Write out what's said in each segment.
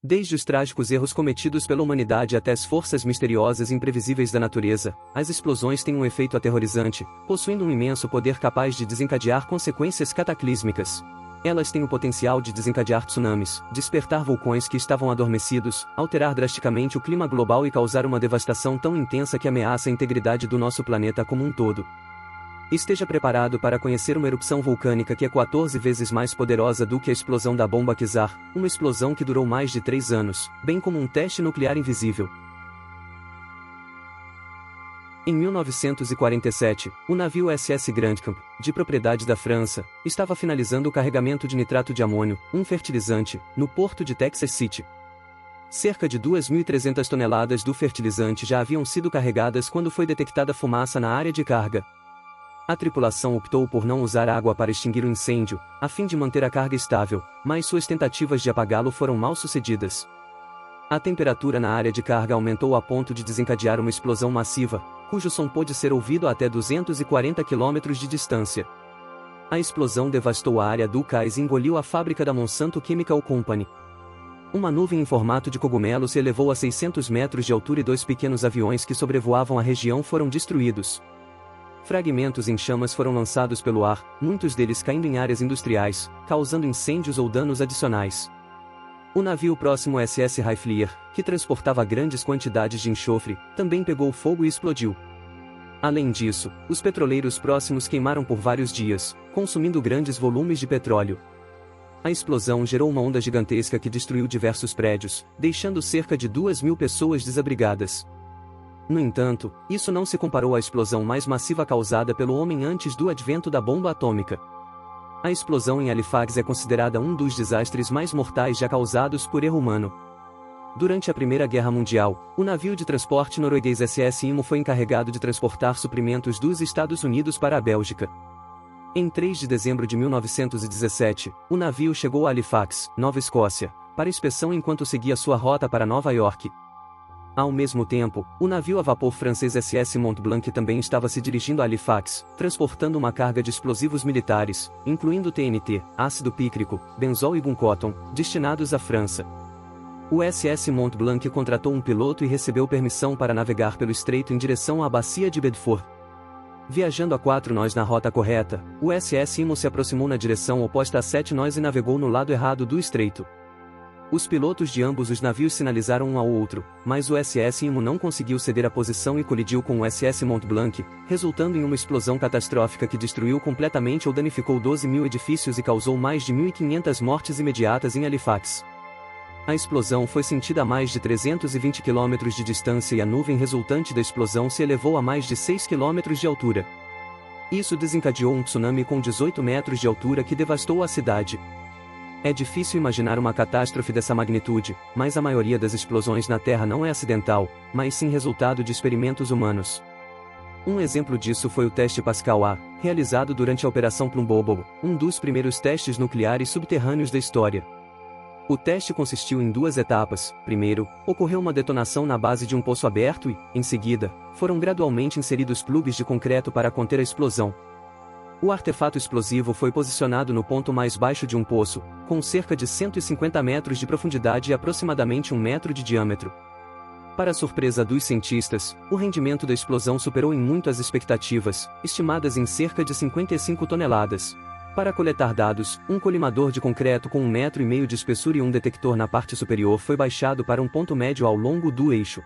Desde os trágicos erros cometidos pela humanidade até as forças misteriosas e imprevisíveis da natureza, as explosões têm um efeito aterrorizante, possuindo um imenso poder capaz de desencadear consequências cataclísmicas. Elas têm o potencial de desencadear tsunamis, despertar vulcões que estavam adormecidos, alterar drasticamente o clima global e causar uma devastação tão intensa que ameaça a integridade do nosso planeta como um todo. Esteja preparado para conhecer uma erupção vulcânica que é 14 vezes mais poderosa do que a explosão da bomba Kizar, uma explosão que durou mais de 3 anos, bem como um teste nuclear invisível. Em 1947, o navio SS Grand Camp, de propriedade da França, estava finalizando o carregamento de nitrato de amônio, um fertilizante, no porto de Texas City. Cerca de 2.300 toneladas do fertilizante já haviam sido carregadas quando foi detectada fumaça na área de carga. A tripulação optou por não usar água para extinguir o incêndio, a fim de manter a carga estável, mas suas tentativas de apagá-lo foram mal sucedidas. A temperatura na área de carga aumentou a ponto de desencadear uma explosão massiva, cujo som pôde ser ouvido a até 240 km de distância. A explosão devastou a área do cais e engoliu a fábrica da Monsanto Chemical Company. Uma nuvem em formato de cogumelo se elevou a 600 metros de altura e 2 pequenos aviões que sobrevoavam a região foram destruídos. Fragmentos em chamas foram lançados pelo ar, muitos deles caindo em áreas industriais, causando incêndios ou danos adicionais. O navio próximo SS Rifleyer, que transportava grandes quantidades de enxofre, também pegou fogo e explodiu. Além disso, os petroleiros próximos queimaram por vários dias, consumindo grandes volumes de petróleo. A explosão gerou uma onda gigantesca que destruiu diversos prédios, deixando cerca de 2.000 pessoas desabrigadas. No entanto, isso não se comparou à explosão mais massiva causada pelo homem antes do advento da bomba atômica. A explosão em Halifax é considerada um dos desastres mais mortais já causados por erro humano. Durante a Primeira Guerra Mundial, o navio de transporte norueguês SS Imo foi encarregado de transportar suprimentos dos Estados Unidos para a Bélgica. Em 3 de dezembro de 1917, o navio chegou a Halifax, Nova Escócia, para inspeção enquanto seguia sua rota para Nova York. Ao mesmo tempo, o navio a vapor francês SS Mont Blanc também estava se dirigindo a Halifax, transportando uma carga de explosivos militares, incluindo TNT, ácido pícrico, benzol e guncoton, destinados à França. O SS Mont Blanc contratou um piloto e recebeu permissão para navegar pelo estreito em direção à bacia de Bedford. Viajando a 4 nós na rota correta, o SS Imo se aproximou na direção oposta a 7 nós e navegou no lado errado do estreito. Os pilotos de ambos os navios sinalizaram um ao outro, mas o SS Imo não conseguiu ceder a posição e colidiu com o SS Mont Blanc, resultando em uma explosão catastrófica que destruiu completamente ou danificou 12.000 edifícios e causou mais de 1.500 mortes imediatas em Halifax. A explosão foi sentida a mais de 320 km de distância e a nuvem resultante da explosão se elevou a mais de 6 km de altura. Isso desencadeou um tsunami com 18 metros de altura que devastou a cidade. É difícil imaginar uma catástrofe dessa magnitude, mas a maioria das explosões na Terra não é acidental, mas sim resultado de experimentos humanos. Um exemplo disso foi o teste Pascal A, realizado durante a Operação Plumbobo, um dos primeiros testes nucleares subterrâneos da história. O teste consistiu em 2 etapas. Primeiro, ocorreu uma detonação na base de um poço aberto e, em seguida, foram gradualmente inseridos plugs de concreto para conter a explosão. O artefato explosivo foi posicionado no ponto mais baixo de um poço, com cerca de 150 metros de profundidade e aproximadamente 1 metro de diâmetro. Para surpresa dos cientistas, o rendimento da explosão superou em muito as expectativas, estimadas em cerca de 55 toneladas. Para coletar dados, um colimador de concreto com 1,5 metro de espessura e um detector na parte superior foi baixado para um ponto médio ao longo do eixo.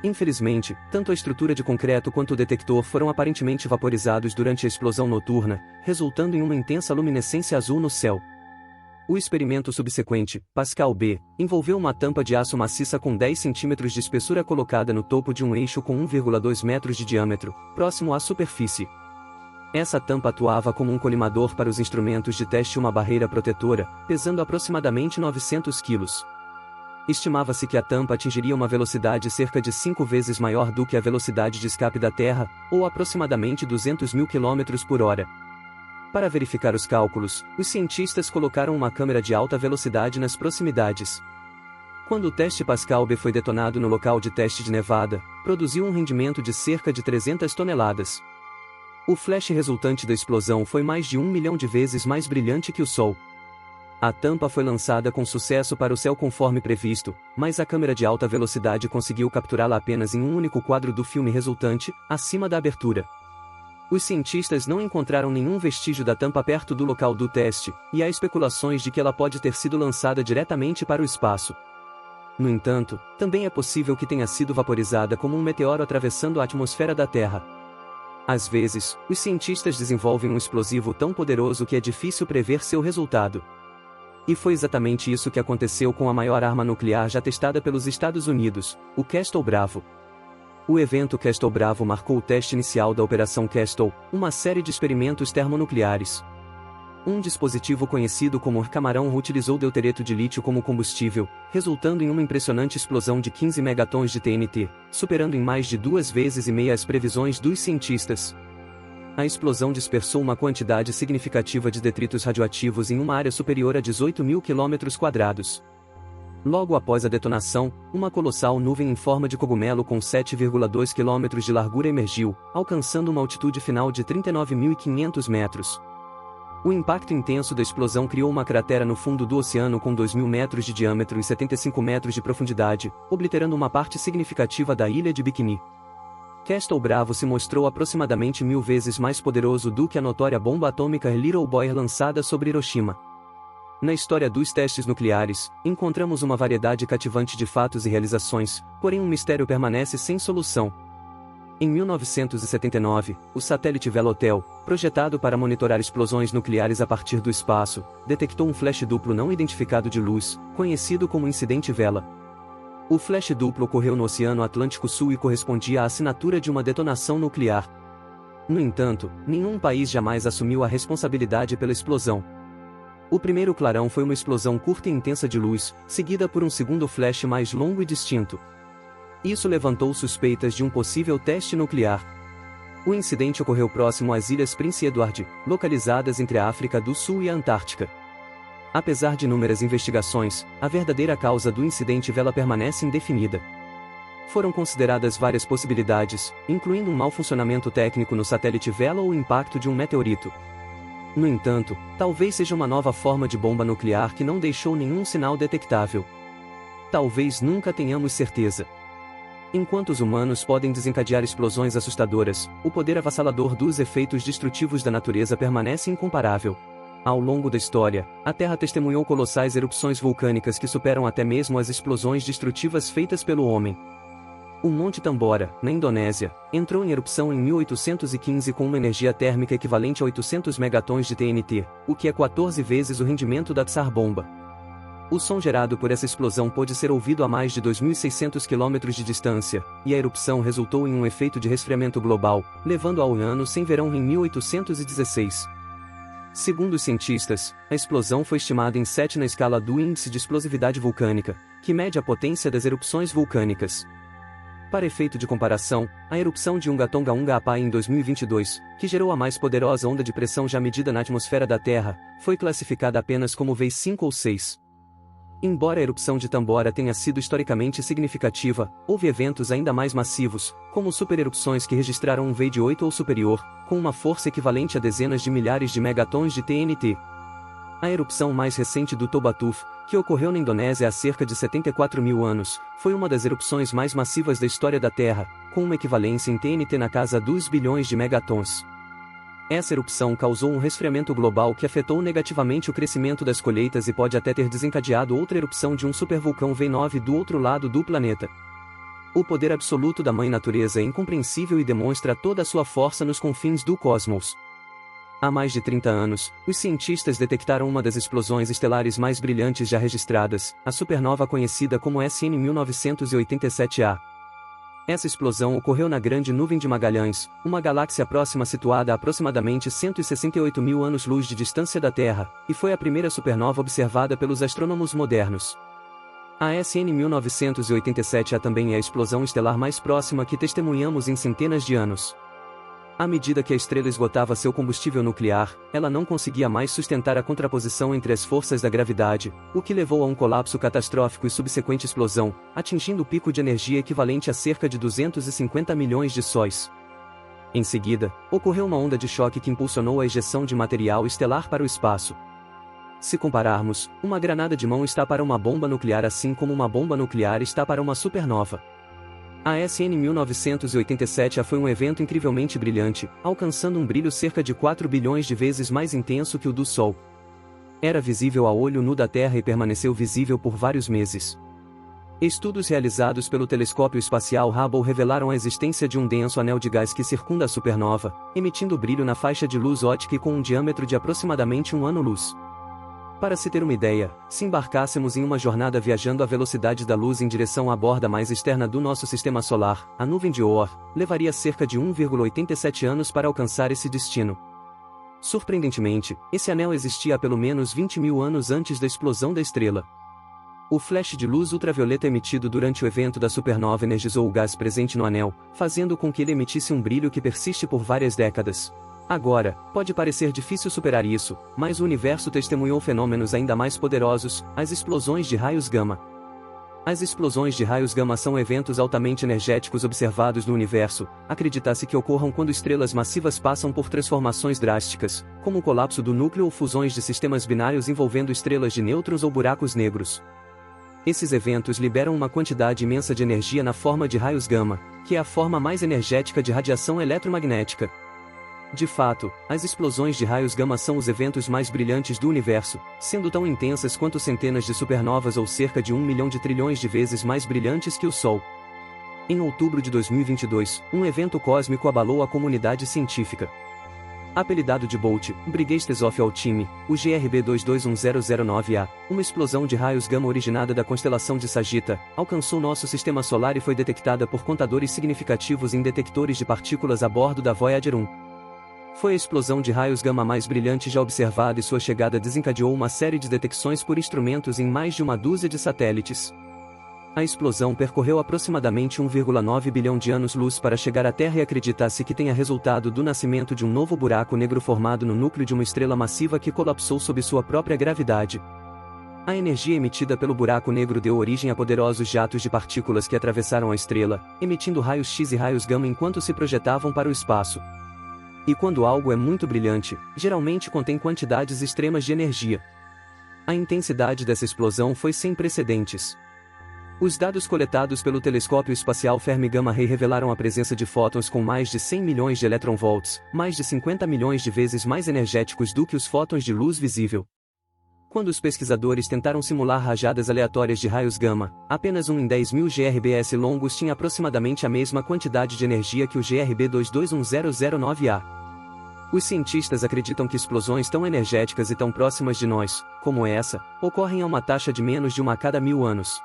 Infelizmente, tanto a estrutura de concreto quanto o detector foram aparentemente vaporizados durante a explosão noturna, resultando em uma intensa luminescência azul no céu. O experimento subsequente, Pascal B, envolveu uma tampa de aço maciça com 10 centímetros de espessura colocada no topo de um eixo com 1,2 metros de diâmetro, próximo à superfície. Essa tampa atuava como um colimador para os instrumentos de teste e uma barreira protetora, pesando aproximadamente 900 quilos. Estimava-se que a tampa atingiria uma velocidade cerca de 5 vezes maior do que a velocidade de escape da Terra, ou aproximadamente 200.000 km por hora. Para verificar os cálculos, os cientistas colocaram uma câmera de alta velocidade nas proximidades. Quando o teste Pascal B foi detonado no local de teste de Nevada, produziu um rendimento de cerca de 300 toneladas. O flash resultante da explosão foi mais de 1 milhão de vezes mais brilhante que o Sol. A tampa foi lançada com sucesso para o céu conforme previsto, mas a câmera de alta velocidade conseguiu capturá-la apenas em um único quadro do filme resultante, acima da abertura. Os cientistas não encontraram nenhum vestígio da tampa perto do local do teste, e há especulações de que ela pode ter sido lançada diretamente para o espaço. No entanto, também é possível que tenha sido vaporizada como um meteoro atravessando a atmosfera da Terra. Às vezes, os cientistas desenvolvem um explosivo tão poderoso que é difícil prever seu resultado. E foi exatamente isso que aconteceu com a maior arma nuclear já testada pelos Estados Unidos, o Castle Bravo. O evento Castle Bravo marcou o teste inicial da Operação Castle, uma série de experimentos termonucleares. Um dispositivo conhecido como camarão utilizou deutereto de lítio como combustível, resultando em uma impressionante explosão de 15 megatons de TNT, superando em mais de 2,5 vezes as previsões dos cientistas. A explosão dispersou uma quantidade significativa de detritos radioativos em uma área superior a 18.000 km². Logo após a detonação, uma colossal nuvem em forma de cogumelo com 7,2 km de largura emergiu, alcançando uma altitude final de 39.500 metros. O impacto intenso da explosão criou uma cratera no fundo do oceano com 2.000 metros de diâmetro e 75 metros de profundidade, obliterando uma parte significativa da ilha de Bikini. Castle Bravo se mostrou aproximadamente 1.000 vezes mais poderoso do que a notória bomba atômica Little Boy lançada sobre Hiroshima. Na história dos testes nucleares, encontramos uma variedade cativante de fatos e realizações, porém um mistério permanece sem solução. Em 1979, o satélite Vela Hotel, projetado para monitorar explosões nucleares a partir do espaço, detectou um flash duplo não identificado de luz, conhecido como Incidente Vela. O flash duplo ocorreu no Oceano Atlântico Sul e correspondia à assinatura de uma detonação nuclear. No entanto, nenhum país jamais assumiu a responsabilidade pela explosão. O primeiro clarão foi uma explosão curta e intensa de luz, seguida por um segundo flash mais longo e distinto. Isso levantou suspeitas de um possível teste nuclear. O incidente ocorreu próximo às Ilhas Prince Edward, localizadas entre a África do Sul e a Antártica. Apesar de inúmeras investigações, a verdadeira causa do incidente Vela permanece indefinida. Foram consideradas várias possibilidades, incluindo um mau funcionamento técnico no satélite Vela ou o impacto de um meteorito. No entanto, talvez seja uma nova forma de bomba nuclear que não deixou nenhum sinal detectável. Talvez nunca tenhamos certeza. Enquanto os humanos podem desencadear explosões assustadoras, o poder avassalador dos efeitos destrutivos da natureza permanece incomparável. Ao longo da história, a Terra testemunhou colossais erupções vulcânicas que superam até mesmo as explosões destrutivas feitas pelo homem. O Monte Tambora, na Indonésia, entrou em erupção em 1815 com uma energia térmica equivalente a 800 megatons de TNT, o que é 14 vezes o rendimento da Tsar Bomba. O som gerado por essa explosão pôde ser ouvido a mais de 2.600 km de distância, e a erupção resultou em um efeito de resfriamento global, levando ao ano sem verão em 1816. Segundo os cientistas, a explosão foi estimada em 7 na escala do Índice de Explosividade Vulcânica, que mede a potência das erupções vulcânicas. Para efeito de comparação, a erupção de Ungatonga-Unga-Apai em 2022, que gerou a mais poderosa onda de pressão já medida na atmosfera da Terra, foi classificada apenas como V5 ou 6. Embora a erupção de Tambora tenha sido historicamente significativa, houve eventos ainda mais massivos, como supererupções que registraram um V de 8 ou superior, com uma força equivalente a dezenas de milhares de megatons de TNT. A erupção mais recente do Tobatuf, que ocorreu na Indonésia há cerca de 74 mil anos, foi uma das erupções mais massivas da história da Terra, com uma equivalência em TNT na casa dos bilhões de megatons. Essa erupção causou um resfriamento global que afetou negativamente o crescimento das colheitas e pode até ter desencadeado outra erupção de um supervulcão V9 do outro lado do planeta. O poder absoluto da Mãe Natureza é incompreensível e demonstra toda a sua força nos confins do cosmos. Há mais de 30 anos, os cientistas detectaram uma das explosões estelares mais brilhantes já registradas, a supernova conhecida como SN 1987A. Essa explosão ocorreu na Grande Nuvem de Magalhães, uma galáxia próxima situada a aproximadamente 168 mil anos-luz de distância da Terra, e foi a primeira supernova observada pelos astrônomos modernos. A SN 1987A também é a explosão estelar mais próxima que testemunhamos em centenas de anos. À medida que a estrela esgotava seu combustível nuclear, ela não conseguia mais sustentar a contraposição entre as forças da gravidade, o que levou a um colapso catastrófico e subsequente explosão, atingindo o pico de energia equivalente a cerca de 250 milhões de sóis. Em seguida, ocorreu uma onda de choque que impulsionou a ejeção de material estelar para o espaço. Se compararmos, uma granada de mão está para uma bomba nuclear assim como uma bomba nuclear está para uma supernova. A SN 1987 foi um evento incrivelmente brilhante, alcançando um brilho cerca de 4 bilhões de vezes mais intenso que o do Sol. Era visível a olho nu da Terra e permaneceu visível por vários meses. Estudos realizados pelo telescópio espacial Hubble revelaram a existência de um denso anel de gás que circunda a supernova, emitindo brilho na faixa de luz ótica e com um diâmetro de aproximadamente 1 ano-luz. Para se ter uma ideia, se embarcássemos em uma jornada viajando à velocidade da luz em direção à borda mais externa do nosso sistema solar, a nuvem de Oort, levaria cerca de 1,87 anos para alcançar esse destino. Surpreendentemente, esse anel existia há pelo menos 20 mil anos antes da explosão da estrela. O flash de luz ultravioleta emitido durante o evento da supernova energizou o gás presente no anel, fazendo com que ele emitisse um brilho que persiste por várias décadas. Agora, pode parecer difícil superar isso, mas o universo testemunhou fenômenos ainda mais poderosos, as explosões de raios gama. As explosões de raios gama são eventos altamente energéticos observados no universo. Acredita-se que ocorram quando estrelas massivas passam por transformações drásticas, como o colapso do núcleo ou fusões de sistemas binários envolvendo estrelas de nêutrons ou buracos negros. Esses eventos liberam uma quantidade imensa de energia na forma de raios gama, que é a forma mais energética de radiação eletromagnética. De fato, as explosões de raios gama são os eventos mais brilhantes do universo, sendo tão intensas quanto centenas de supernovas ou cerca de 1 milhão de trilhões de vezes mais brilhantes que o Sol. Em outubro de 2022, um evento cósmico abalou a comunidade científica. Apelidado de Bolt, Brighest of All Time, o GRB 221009A, uma explosão de raios gama originada da constelação de Sagitta, alcançou nosso sistema solar e foi detectada por contadores significativos em detectores de partículas a bordo da Voyager 1. Foi a explosão de raios gama mais brilhante já observada e sua chegada desencadeou uma série de detecções por instrumentos em mais de uma dúzia de satélites. A explosão percorreu aproximadamente 1,9 bilhão de anos-luz para chegar à Terra e acredita-se que tenha resultado do nascimento de um novo buraco negro formado no núcleo de uma estrela massiva que colapsou sob sua própria gravidade. A energia emitida pelo buraco negro deu origem a poderosos jatos de partículas que atravessaram a estrela, emitindo raios X e raios gama enquanto se projetavam para o espaço. E quando algo é muito brilhante, geralmente contém quantidades extremas de energia. A intensidade dessa explosão foi sem precedentes. Os dados coletados pelo telescópio espacial Fermi Gamma Ray revelaram a presença de fótons com mais de 100 milhões de eletronvolts, mais de 50 milhões de vezes mais energéticos do que os fótons de luz visível. Quando os pesquisadores tentaram simular rajadas aleatórias de raios gama, apenas um em 10 mil GRBS longos tinha aproximadamente a mesma quantidade de energia que o GRB 221009A. Os cientistas acreditam que explosões tão energéticas e tão próximas de nós, como essa, ocorrem a uma taxa de menos de 1 a cada 1000 anos.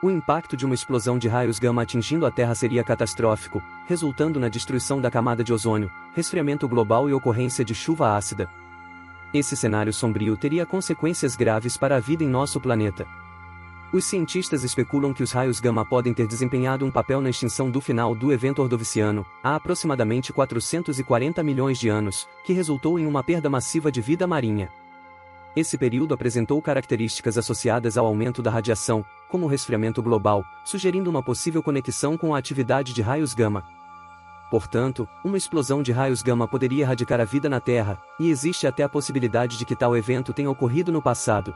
O impacto de uma explosão de raios gama atingindo a Terra seria catastrófico, resultando na destruição da camada de ozônio, resfriamento global e ocorrência de chuva ácida. Esse cenário sombrio teria consequências graves para a vida em nosso planeta. Os cientistas especulam que os raios gama podem ter desempenhado um papel na extinção do final do evento ordoviciano, há aproximadamente 440 milhões de anos, que resultou em uma perda massiva de vida marinha. Esse período apresentou características associadas ao aumento da radiação, como o resfriamento global, sugerindo uma possível conexão com a atividade de raios gama. Portanto, uma explosão de raios gama poderia erradicar a vida na Terra, e existe até a possibilidade de que tal evento tenha ocorrido no passado.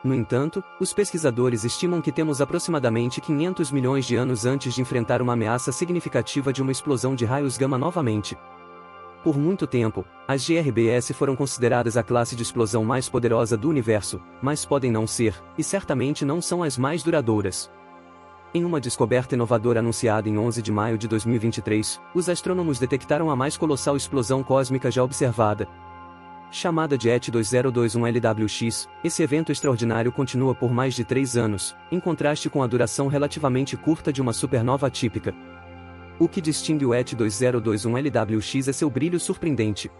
No entanto, os pesquisadores estimam que temos aproximadamente 500 milhões de anos antes de enfrentar uma ameaça significativa de uma explosão de raios gama novamente. Por muito tempo, as GRBS foram consideradas a classe de explosão mais poderosa do universo, mas podem não ser, e certamente não são as mais duradouras. Em uma descoberta inovadora anunciada em 11 de maio de 2023, os astrônomos detectaram a mais colossal explosão cósmica já observada. Chamada de ET 2021LWX, esse evento extraordinário continua por mais de 3 anos, em contraste com a duração relativamente curta de uma supernova típica. O que distingue o ET 2021LWX é seu brilho surpreendente.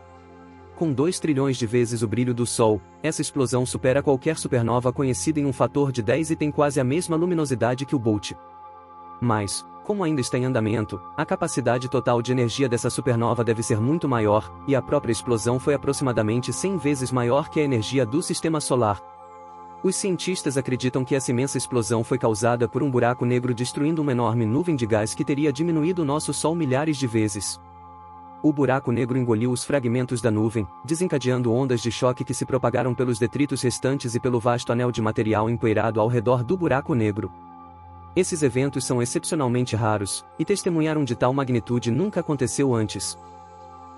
Com 2 trilhões de vezes o brilho do Sol, essa explosão supera qualquer supernova conhecida em um fator de 10 e tem quase a mesma luminosidade que o Bolt. Mas, como ainda está em andamento, a capacidade total de energia dessa supernova deve ser muito maior, e a própria explosão foi aproximadamente 100 vezes maior que a energia do Sistema Solar. Os cientistas acreditam que essa imensa explosão foi causada por um buraco negro destruindo uma enorme nuvem de gás que teria diminuído o nosso Sol milhares de vezes. O buraco negro engoliu os fragmentos da nuvem, desencadeando ondas de choque que se propagaram pelos detritos restantes e pelo vasto anel de material empoeirado ao redor do buraco negro. Esses eventos são excepcionalmente raros, e testemunhar um de tal magnitude nunca aconteceu antes.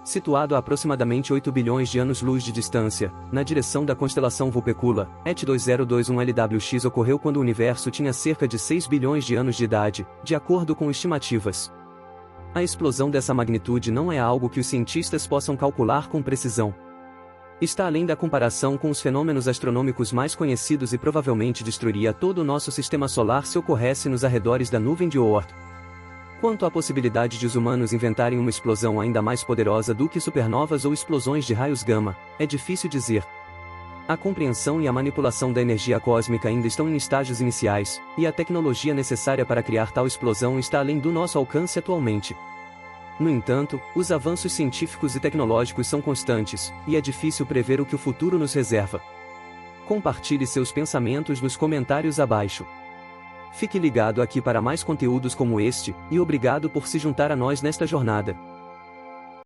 Situado a aproximadamente 8 bilhões de anos-luz de distância, na direção da constelação Vulpecula, ET 2021 LWX ocorreu quando o universo tinha cerca de 6 bilhões de anos de idade, de acordo com estimativas. A explosão dessa magnitude não é algo que os cientistas possam calcular com precisão. Está além da comparação com os fenômenos astronômicos mais conhecidos e provavelmente destruiria todo o nosso sistema solar se ocorresse nos arredores da nuvem de Oort. Quanto à possibilidade de os humanos inventarem uma explosão ainda mais poderosa do que supernovas ou explosões de raios gama, é difícil dizer. A compreensão e a manipulação da energia cósmica ainda estão em estágios iniciais, e a tecnologia necessária para criar tal explosão está além do nosso alcance atualmente. No entanto, os avanços científicos e tecnológicos são constantes, e é difícil prever o que o futuro nos reserva. Compartilhe seus pensamentos nos comentários abaixo. Fique ligado aqui para mais conteúdos como este, e obrigado por se juntar a nós nesta jornada.